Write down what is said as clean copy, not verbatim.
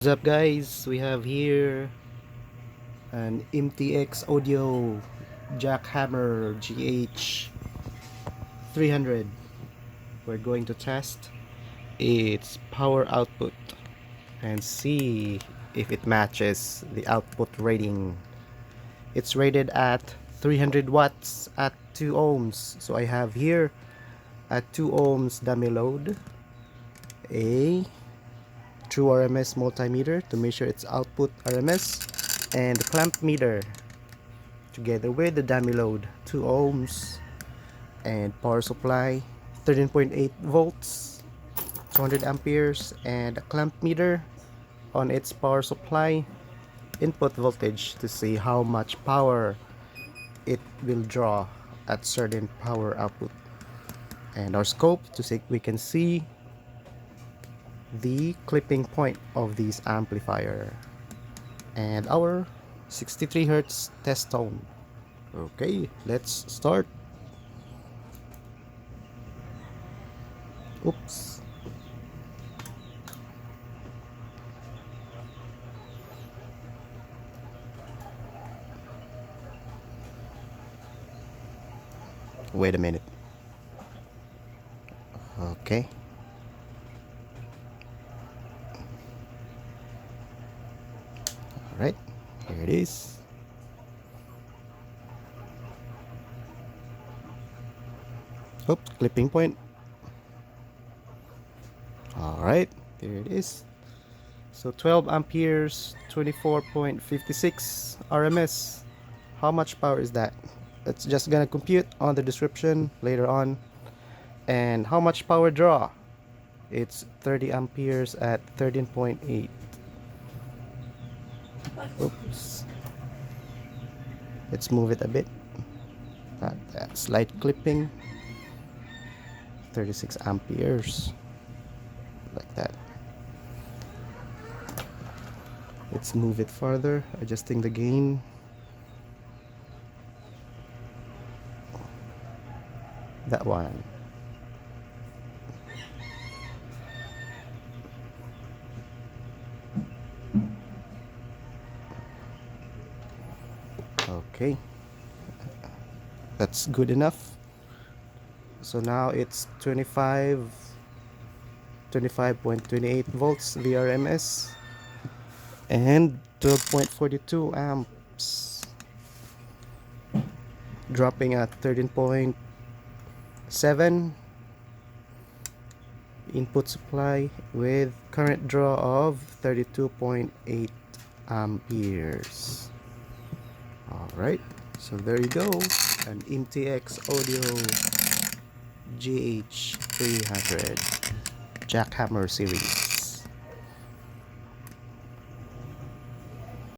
What's up guys, we have here an MTX audio jackhammer JH300. We're going to test its power output and see if it matches the output rating. It's rated at 300 watts at 2 ohms. So I have here at 2 ohms dummy load, a true RMS multimeter to measure its output RMS, and the clamp meter together with the dummy load 2 ohms, and power supply 13.8 volts 200 amperes, and a clamp meter on its power supply input voltage to see how much power it will draw at certain power output, and our scope to see we can see the clipping point of this amplifier, and our 63 Hz test tone. Okay, let's start. Oops. Wait a minute. Okay. Alright, here it is. Oops, clipping point. Alright, there it is. So 12 amperes, 24.56 RMS. How much power is that? That's just gonna compute on the description later on. And how much power draw? It's 30 amperes at 13.8. Oops. Let's move it a bit. That slight clipping. 36 amperes. Like that. Let's move it farther, adjusting the gain. That one. Okay, that's good enough. So now it's 25.28 volts VRMS and 12.42 amps, dropping at 13.7 input supply with current draw of 32.8 amperes. Alright, so there you go, an MTX Audio JH300 jackhammer series.